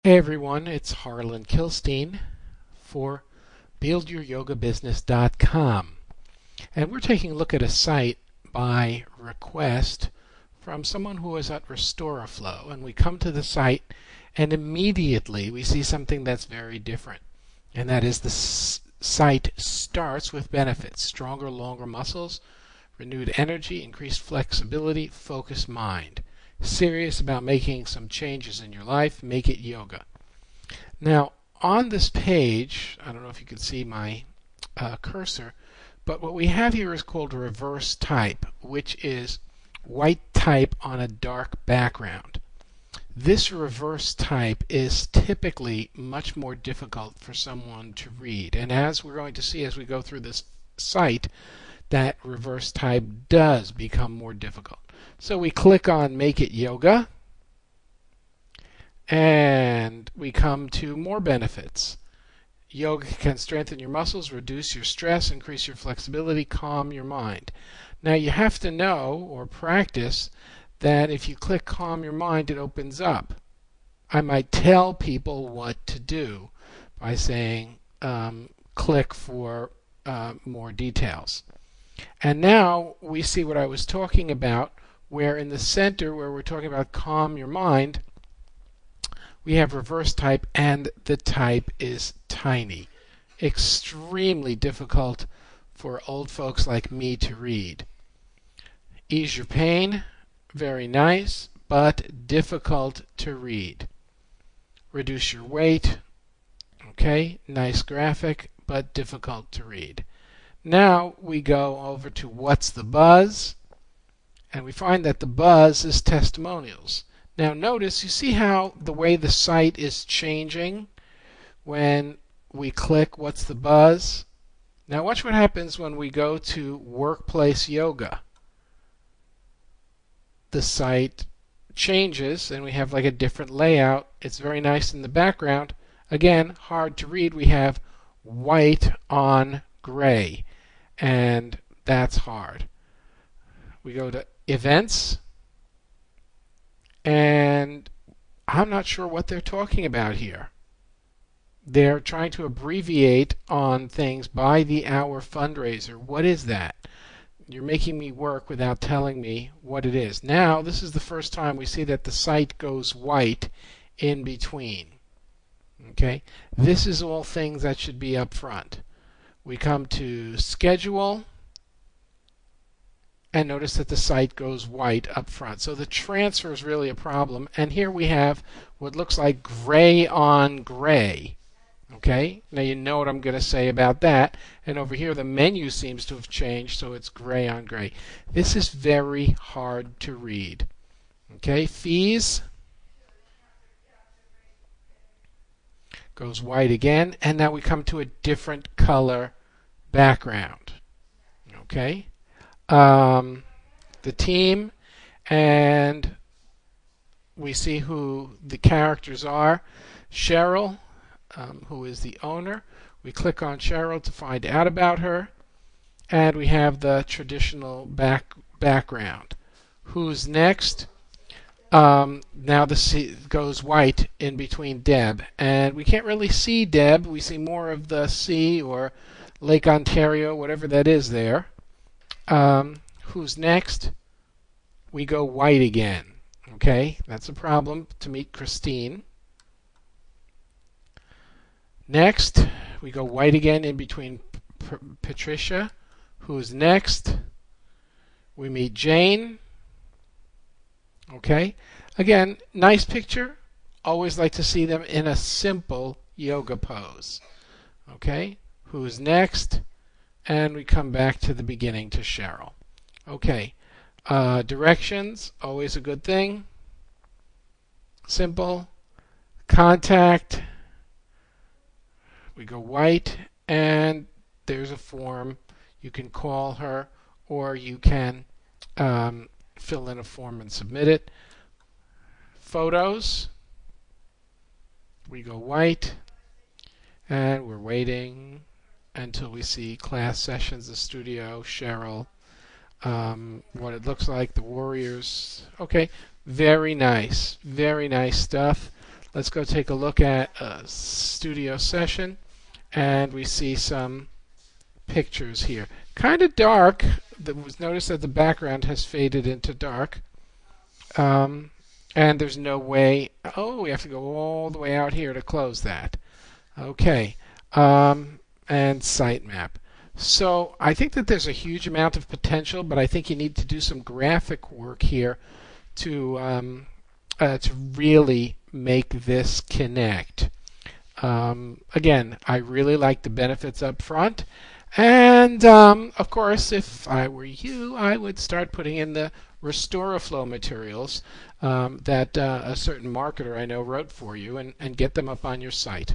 Hey everyone, it's Harlan Kilstein for BuildYourYogaBusiness.com. And we're taking a look at a site by request from someone who was at RestoraFlow. And we come to the site and immediately we see something that's very different. And that is the site starts with benefits: stronger, longer muscles, renewed energy, increased flexibility, focused mind. Serious about making some changes in your life, make it yoga. Now, on this page, I don't know if you can see my cursor, but what we have here is called reverse type, which is white type on a dark background. This reverse type is typically much more difficult for someone to read, and as we're going to see as we go through this site, that reverse type does become more difficult. So we click on Make It Yoga, and we come to more benefits. Yoga can strengthen your muscles, reduce your stress, increase your flexibility, calm your mind. Now you have to know or practice that if you click Calm Your Mind, it opens up. I might tell people what to do by saying click for more details. And now we see what I was talking about, where in the center, where we're talking about calm your mind, we have reverse type, and the type is tiny. Extremely difficult for old folks like me to read. Ease your pain, very nice, but difficult to read. Reduce your weight, okay, nice graphic, but difficult to read. Now we go over to What's the Buzz? And we find that the buzz is testimonials. Now notice, you see how the way the site is changing when we click What's the Buzz? Now watch what happens when we go to Workplace Yoga. The site changes and we have like a different layout. It's very nice in the background. Again, hard to read. We have white on gray, and that's hard. We go to Events, and I'm not sure what they're talking about here. They're trying to abbreviate on things. By the hour fundraiser. What is that? You're making me work without telling me what it is. Now, this is the first time we see that the site goes white in between. Okay? This is all things that should be up front. We come to Schedule, and notice that the site goes white up front. So the transfer is really a problem. And here we have what looks like gray on gray. Okay, now you know what I'm going to say about that. And over here the menu seems to have changed, so it's gray on gray. This is very hard to read. Okay, Fees goes white again, and now we come to a different color background. Okay, the team, and we see who the characters are. Cheryl, who is the owner. We click on Cheryl to find out about her, and we have the traditional background. Who's next? Now the C goes white in between Deb, and we can't really see Deb. We see more of the sea or Lake Ontario, whatever that is there. Who's next? We go white again. Okay, that's a problem to meet Christine. Next, we go white again in between Patricia. Who's next? We meet Jane. Okay, again, nice picture. Always like to see them in a simple yoga pose. Okay, who's next? And we come back to the beginning to Cheryl. Okay, directions, always a good thing. Simple. Contact. We go white, and there's a form. You can call her, or you can fill in a form and submit it. Photos. We go white, and we're waiting until we see class sessions, the studio, Cheryl, what it looks like, the Warriors. Okay, very nice stuff. Let's go take a look at a studio session, and we see some pictures here. Kind of dark. Notice that the background has faded into dark. And there's no way. Oh, we have to go all the way out here to close that. Okay. And sitemap. So I think that there's a huge amount of potential, but I think you need to do some graphic work here to really make this connect. Again, I really like the benefits up front. And of course, if I were you, I would start putting in the RestoraFlow materials that a certain marketer I know wrote for you, and get them up on your site.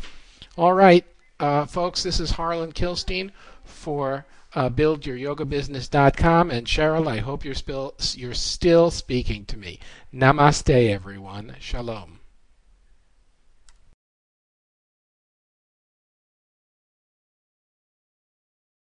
All right, folks, this is Harlan Kilstein for BuildYourYogaBusiness.com. And Cheryl, I hope you're still speaking to me. Namaste, everyone. Shalom.